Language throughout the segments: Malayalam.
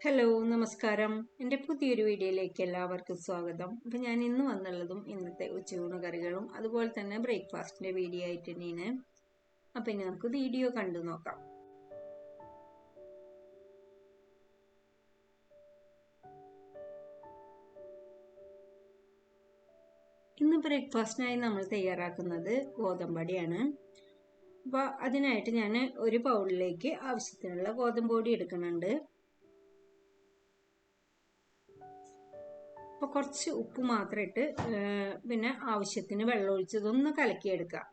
ഹലോ നമസ്കാരം. എൻ്റെ പുതിയൊരു വീഡിയോയിലേക്ക് എല്ലാവർക്കും സ്വാഗതം. അപ്പം ഞാൻ ഇന്ന് വന്നുള്ളതും ഇന്നത്തെ ഉച്ചയൂണ് കറികളും അതുപോലെ തന്നെ ബ്രേക്ക്ഫാസ്റ്റിൻ്റെ വീഡിയോ ആയിട്ട് തന്നെയാണ്. അപ്പം ഇനി നമുക്ക് വീഡിയോ കണ്ടു നോക്കാം. ഇന്ന് ബ്രേക്ക്ഫാസ്റ്റിനായി നമ്മൾ തയ്യാറാക്കുന്നത് ഗോതമ്പടിയാണ്. അപ്പോൾ അതിനായിട്ട് ഞാൻ ഒരു ബൗളിലേക്ക് ആവശ്യത്തിനുള്ള ഗോതമ്പ് പൊടി എടുക്കുന്നുണ്ട്. അപ്പോൾ കുറച്ച് ഉപ്പ് മാത്രം ഇട്ട് പിന്നെ ആവശ്യത്തിന് വെള്ളം ഒഴിച്ചതൊന്ന് കലക്കിയെടുക്കുക.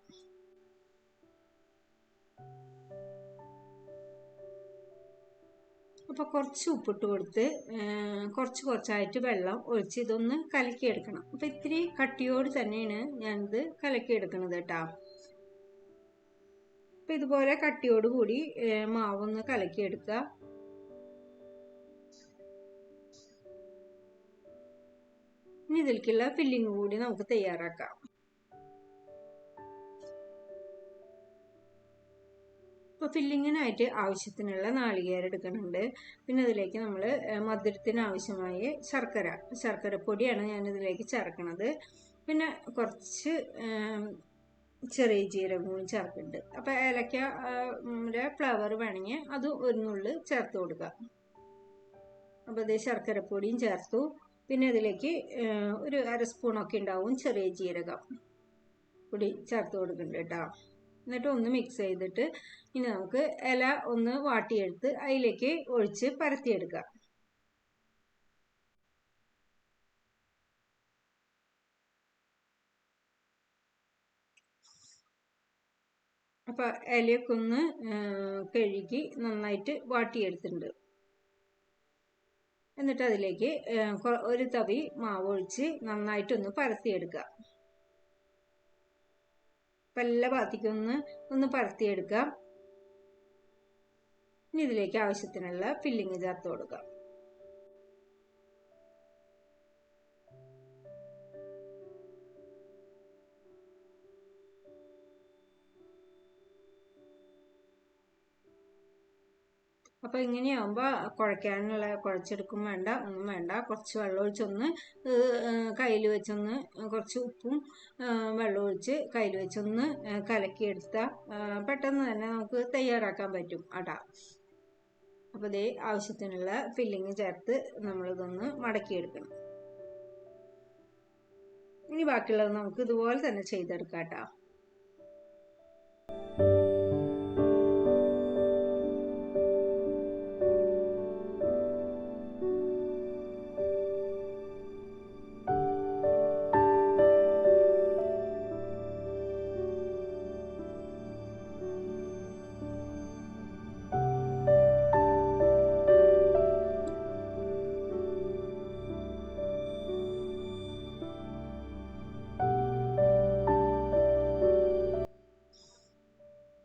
അപ്പോൾ കുറച്ച് ഉപ്പിട്ട് കൊടുത്ത് കുറച്ചായിട്ട് വെള്ളം ഒഴിച്ച് ഇതൊന്ന് കലക്കിയെടുക്കണം. അപ്പോൾ ഇത്തിരി കട്ടിയോട് തന്നെയാണ് ഞാനിത് കലക്കിയെടുക്കുന്നത് കേട്ടോ. അപ്പോൾ ഇതുപോലെ കട്ടിയോട് കൂടി മാവൊന്ന് കലക്കിയെടുക്കുക. ഇനി ഇതിലേക്കുള്ള ഫില്ലിങ് കൂടി നമുക്ക് തയ്യാറാക്കാം. ഇപ്പോൾ ഫില്ലിങ്ങിനായിട്ട് ആവശ്യത്തിനുള്ള നാളികേരം എടുക്കുന്നുണ്ട്. പിന്നെ അതിലേക്ക് നമ്മൾ മധുരത്തിന് ആവശ്യമായ ശർക്കരപ്പൊടിയാണ് ഞാനിതിലേക്ക് ചേർക്കുന്നത്. പിന്നെ കുറച്ച് ചെറിയ ജീരകം കൂടി ചേർക്കുന്നുണ്ട്. അപ്പോൾ ഏലക്ക ഫ്ലേവർ വേണമെങ്കിൽ അത് ഒരു നുള്ള് ചേർത്ത് കൊടുക്കുക. അപ്പോൾ ഇത് ശർക്കരപ്പൊടിയും ചേർത്തു. പിന്നെ ഇതിലേക്ക് ഒരു അര സ്പൂണൊക്കെ ഉണ്ടാവും ചെറിയ ജീരകം പൊടി ചേർത്ത് കൊടുക്കുന്നുണ്ട് കേട്ടോ. എന്നിട്ട് ഒന്ന് മിക്സ് ചെയ്തിട്ട് ഇനി നമുക്ക് ഇല ഒന്ന് വാട്ടിയെടുത്ത് അതിലേക്ക് ഒഴിച്ച് പരത്തിയെടുക്കുക. അപ്പം ഇലയൊക്കെ ഒന്ന് കഴുകി നന്നായിട്ട് വാട്ടിയെടുത്തിട്ടുണ്ട്. എന്നിട്ട് അതിലേക്ക് ഒരു തവി മാവ് ഒഴിച്ച് നന്നായിട്ടൊന്ന് പരത്തിയെടുക്കുക. അപ്പം എല്ലാ ഭാഗത്തേക്കും ഒന്ന് പരത്തിയെടുക്കുക. ഇനി ഇതിലേക്ക് ആവശ്യത്തിനുള്ള ഫില്ലിങ് ചേർത്ത് കൊടുക്കുക. അപ്പോൾ ഇങ്ങനെയാകുമ്പോൾ കുഴച്ചെടുക്കും വേണ്ട, ഒന്നും വേണ്ട. കുറച്ച് വെള്ളം ഒഴിച്ചൊന്ന് കയ്യിൽ വെച്ചൊന്ന് കുറച്ച് ഉപ്പും വെള്ളം ഒഴിച്ച് കയ്യിൽ വെച്ചൊന്ന് കലക്കിയെടുത്താൽ പെട്ടെന്ന് തന്നെ നമുക്ക് തയ്യാറാക്കാൻ പറ്റും അടാ. അപ്പോൾ ഇതേ ആവശ്യത്തിനുള്ള ഫില്ലിങ് ചേർത്ത് നമ്മളിതൊന്ന് മടക്കിയെടുക്കണം. ഇനി ബാക്കിയുള്ളത് നമുക്ക് ഇതുപോലെ തന്നെ ചെയ്തെടുക്കാം കേട്ടോ.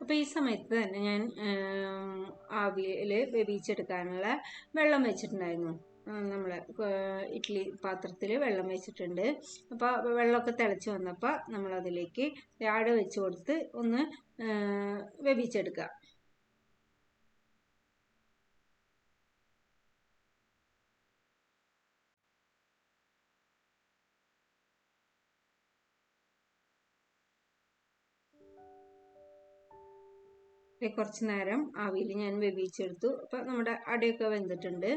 അപ്പോൾ ഈ സമയത്ത് തന്നെ ഞാൻ ആവിയിൽ വേവിച്ചെടുക്കാനുള്ള വെള്ളം വെച്ചിട്ടുണ്ടായിരുന്നു. നമ്മൾ ഇഡ്ഡലി പാത്രത്തിൽ വെള്ളം വെച്ചിട്ടുണ്ട്. അപ്പോൾ വെള്ളമൊക്കെ തിളച്ച് വന്നപ്പോൾ നമ്മളതിലേക്ക് ആട വെച്ച് കൊടുത്ത് ഒന്ന് വേവിച്ചെടുക്കുക. കുറച്ച് നേരം ആവിയിൽ ഞാൻ വേവിച്ചെടുത്തു. അപ്പം നമ്മുടെ അടയൊക്കെ വെന്തിട്ടുണ്ട്.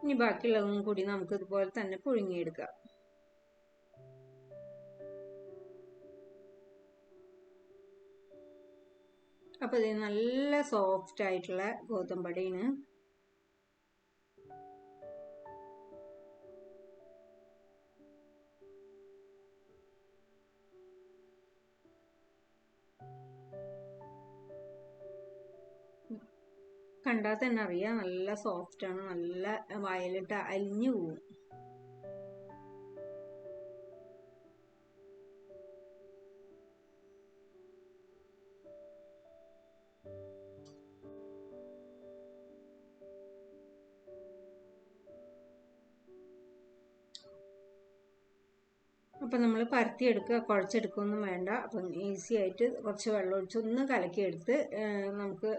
ഇനി ബാക്കിയുള്ളതും കൂടി നമുക്ക് ഇതുപോലെ തന്നെ പുഴുങ്ങിയെടുക്കാം. അപ്പോൾ ഇത് നല്ല സോഫ്റ്റ് ആയിട്ടുള്ള ഗോതമ്പടിയാണ്. കണ്ടാൽ തന്നെ അറിയാം നല്ല സോഫ്റ്റ് ആണ്, നല്ല വായിലിട്ട് അലിഞ്ഞു പോവും. അപ്പം നമ്മൾ പരത്തിയെടുക്കുക, കുഴച്ചെടുക്കുകയൊന്നും വേണ്ട. അപ്പം ഈസി ആയിട്ട് കുറച്ച് വെള്ളം ഒഴിച്ച് ഒന്ന് കലക്കിയെടുത്ത് നമുക്ക്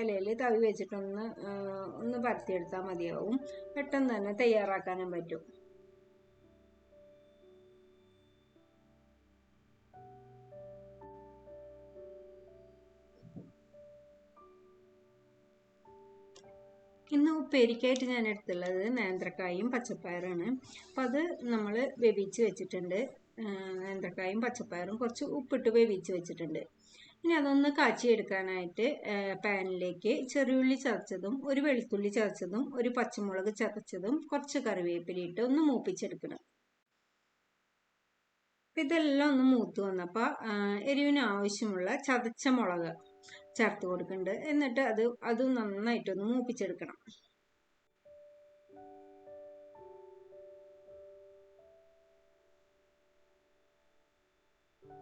ഇലയിൽ തവി വെച്ചിട്ടൊന്ന് പരത്തിയെടുത്താൽ മതിയാവും. പെട്ടെന്ന് തന്നെ തയ്യാറാക്കാനും പറ്റും. ഇന്ന് ഉപ്പേരിക്കായിട്ട് ഞാൻ എടുത്തുള്ളത് നേന്ത്രക്കായും പച്ചപ്പയറാണ്. അപ്പം അത് നമ്മൾ വേവിച്ച് വെച്ചിട്ടുണ്ട്. നേന്ത്രക്കായും പച്ചപ്പയറും കുറച്ച് ഉപ്പിട്ട് വേവിച്ച് വെച്ചിട്ടുണ്ട്. ഇനി അതൊന്ന് കാച്ചിയെടുക്കാനായിട്ട് പാനിലേക്ക് ചെറിയുള്ളി ചതച്ചതും ഒരു വെളുത്തുള്ളി ചതച്ചതും ഒരു പച്ചമുളക് ചതച്ചതും കുറച്ച് കറിവേപ്പിലയിട്ട് ഒന്ന് മൂപ്പിച്ചെടുക്കണം. ഇതെല്ലാം ഒന്ന് മൂത്ത് വന്നപ്പോൾ എരിവിന് ആവശ്യമുള്ള ചതച്ച മുളക് ചേർത്ത് കൊടുക്കുന്നുണ്ട്. എന്നിട്ട് അത് നന്നായിട്ടൊന്ന് മൂപ്പിച്ചെടുക്കണം.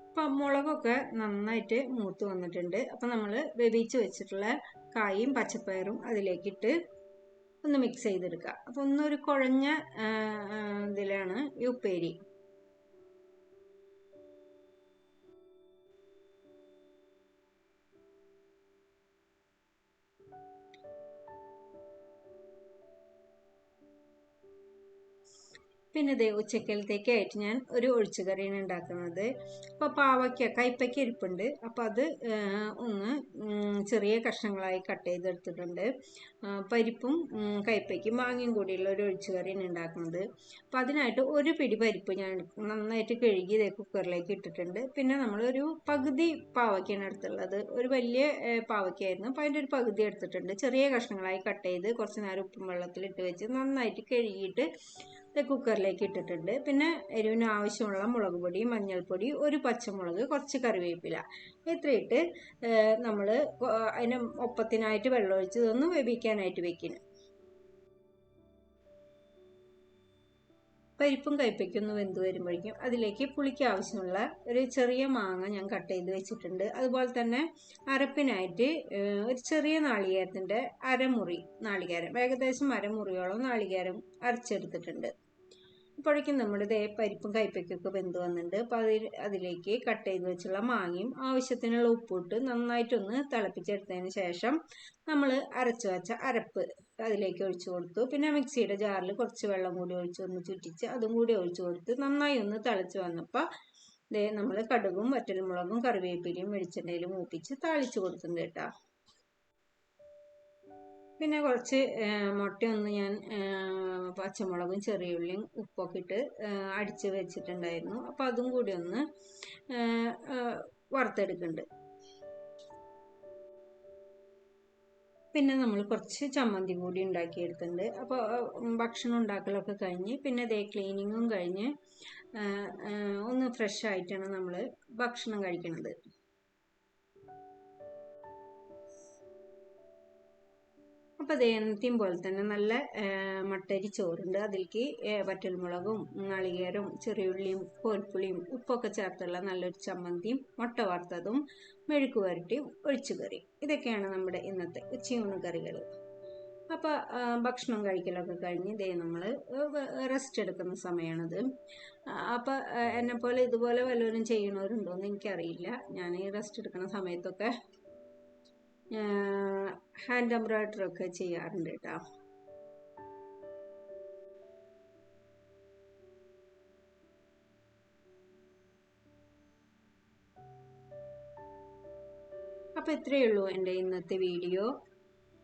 അപ്പം മുളകൊക്കെ നന്നായിട്ട് മൂത്ത് വന്നിട്ടുണ്ട്. അപ്പം നമ്മൾ വേവിച്ച് വെച്ചിട്ടുള്ള കായും പച്ചപ്പയറും അതിലേക്കിട്ട് ഒന്ന് മിക്സ് ചെയ്തെടുക്കുക. അപ്പം ഒന്നൊരു കുഴഞ്ഞ ഇതിലാണ് ഈ ഉപ്പേരി. പിന്നെ ഇതേ ഉച്ചക്കലത്തേക്കായിട്ട് ഞാൻ ഒരു ഒഴിച്ചുകറിയാണ് ഉണ്ടാക്കുന്നത്. അപ്പോൾ കൈപ്പയ്ക്ക ഇരിപ്പുണ്ട്. അപ്പോൾ അത് ഒന്ന് ചെറിയ കഷ്ണങ്ങളായി കട്ട് ചെയ്തെടുത്തിട്ടുണ്ട്. പരിപ്പും കൈപ്പയ്ക്കും മാങ്ങയും കൂടിയുള്ള ഒരു ഒഴിച്ചുകറിയാണ് ഉണ്ടാക്കുന്നത്. അപ്പോൾ അതിനായിട്ട് ഒരു പിടി പരിപ്പ് ഞാൻ നന്നായിട്ട് കഴുകി ഇതേ കുക്കറിലേക്ക് ഇട്ടിട്ടുണ്ട്. പിന്നെ നമ്മളൊരു പകുതി പാവയ്ക്കാണ് എടുത്തുള്ളത്. ഒരു വലിയ പാവയ്ക്കായിരുന്നു. അപ്പോൾ അതിൻ്റെ ഒരു പകുതി എടുത്തിട്ടുണ്ട്. ചെറിയ കഷ്ണങ്ങളായി കട്ട് ചെയ്ത് കുറച്ച് നേരം ഉപ്പും വെള്ളത്തിലിട്ട് വെച്ച് നന്നായിട്ട് കഴുകിയിട്ട് കുക്കറിലേക്ക് ഇട്ടിട്ടുണ്ട്. പിന്നെ എരിവിന് ആവശ്യമുള്ള മുളക് പൊടി, മഞ്ഞൾപ്പൊടി, ഒരു പച്ചമുളക്, കുറച്ച് കറിവേപ്പില ഇത്രയിട്ട് നമ്മൾ അതിന് ഒപ്പത്തിനായിട്ട് വെള്ളമൊഴിച്ച് ഇതൊന്ന് വേവിക്കാനായിട്ട് വെക്കണം. പരിപ്പും കൈപ്പയ്ക്കൊന്ന് വെന്ത് വരുമ്പോഴേക്കും അതിലേക്ക് പുളിക്ക് ആവശ്യമുള്ള ഒരു ചെറിയ മാങ്ങ ഞാൻ കട്ട് ചെയ്ത് വെച്ചിട്ടുണ്ട്. അതുപോലെ തന്നെ അരപ്പിനായിട്ട് ഒരു ചെറിയ നാളികേരത്തിൻ്റെ അരമുറി നാളികേരം, ഏകദേശം അരമുറിയോളം നാളികേരം അരച്ചെടുത്തിട്ടുണ്ട്. അപ്പോഴേക്കും നമ്മുടെ പരിപ്പും കൈപ്പയ്ക്കൊക്കെ വെന്ത് വന്നിട്ടുണ്ട്. അപ്പോൾ അതിലേക്ക് കട്ട് ചെയ്ത് വെച്ചുള്ള മാങ്ങയും ആവശ്യത്തിനുള്ള ഉപ്പിട്ട് നന്നായിട്ടൊന്ന് തിളപ്പിച്ചെടുത്തതിന് ശേഷം നമ്മൾ അരച്ചു വെച്ച അരപ്പ് അതിലേക്ക് ഒഴിച്ചു കൊടുത്തു. പിന്നെ മിക്സിയുടെ ജാറിൽ കുറച്ച് വെള്ളം കൂടി ഒഴിച്ച് ഒന്ന് ചുറ്റിച്ച് അതും കൂടി ഒഴിച്ചു കൊടുത്ത് നന്നായി ഒന്ന് തിളച്ച് വന്നപ്പോൾ നമ്മൾ കടുകും വറ്റൽമുളകും കറിവേപ്പിലയും വെളിച്ചെണ്ണയിൽ മൂപ്പിച്ച് താളിച്ചു കൊടുത്തിട്ടുണ്ട് കേട്ടോ. പിന്നെ കുറച്ച് മുട്ടയൊന്ന് ഞാൻ പച്ചമുളകും ചെറിയുള്ളിയും ഉപ്പൊക്കെ ഇട്ട് അടിച്ച് വെച്ചിട്ടുണ്ടായിരുന്നു. അപ്പോൾ അതും കൂടി ഒന്ന് വറുത്തെടുക്കുന്നുണ്ട്. പിന്നെ നമ്മൾ കുറച്ച് ചമ്മന്തി കൂടി ഉണ്ടാക്കിയെടുത്തിട്ടുണ്ട്. അപ്പോൾ ഭക്ഷണം ഉണ്ടാക്കലൊക്കെ കഴിഞ്ഞ് പിന്നെ ക്ലീനിങ്ങും കഴിഞ്ഞ് ഒന്ന് ഫ്രഷ് ആയിട്ടാണ് നമ്മൾ ഭക്ഷണം കഴിക്കുന്നത്. അപ്പോൾ എന്നത്തെയും പോലെ തന്നെ നല്ല മട്ടരി ചോറുണ്ട്. അതിലേക്ക് വറ്റൽമുളകും നാളികേരവും ചെറിയുള്ളിയും കോൽപ്പുളിയും ഉപ്പൊക്കെ ചേർത്തുള്ള നല്ലൊരു ചമ്മന്തിയും മുട്ട വറുത്തതും മെഴുക്ക് വരട്ടിയും ഒഴിച്ചുകറി ഇതൊക്കെയാണ് നമ്മുടെ ഇന്നത്തെ ഉച്ചയൂണ് കറികൾ. അപ്പോൾ ഭക്ഷണം കഴിക്കലൊക്കെ കഴിഞ്ഞ് നമ്മൾ റെസ്റ്റ് എടുക്കുന്ന സമയമാണിത്. അപ്പോൾ എന്നെപ്പോലെ ഇതുപോലെ വല്ലവരും ചെയ്യണവരുണ്ടോയെന്ന് എനിക്കറിയില്ല. ഞാൻ ഈ റെസ്റ്റ് എടുക്കുന്ന സമയത്തൊക്കെ ഹാൻഡ് എംബ്രോയിഡറി ഒക്കെ ചെയ്യാറുണ്ട് കേട്ടോ. അപ്പോൾ ഇത്രയേ ഉള്ളൂ എൻ്റെ ഇന്നത്തെ വീഡിയോ.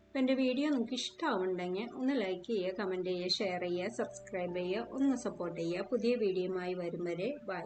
അപ്പോൾ എൻ്റെ വീഡിയോ നിങ്ങൾക്ക് ഇഷ്ടമാവുന്നുണ്ടെങ്കിൽ ഒന്ന് ലൈക്ക് ചെയ്യുക, കമൻറ്റ് ചെയ്യുക, ഷെയർ ചെയ്യുക, സബ്സ്ക്രൈബ് ചെയ്യുക, ഒന്ന് സപ്പോർട്ട് ചെയ്യുക. പുതിയ വീഡിയോയുമായി വരും വരെ ബൈ.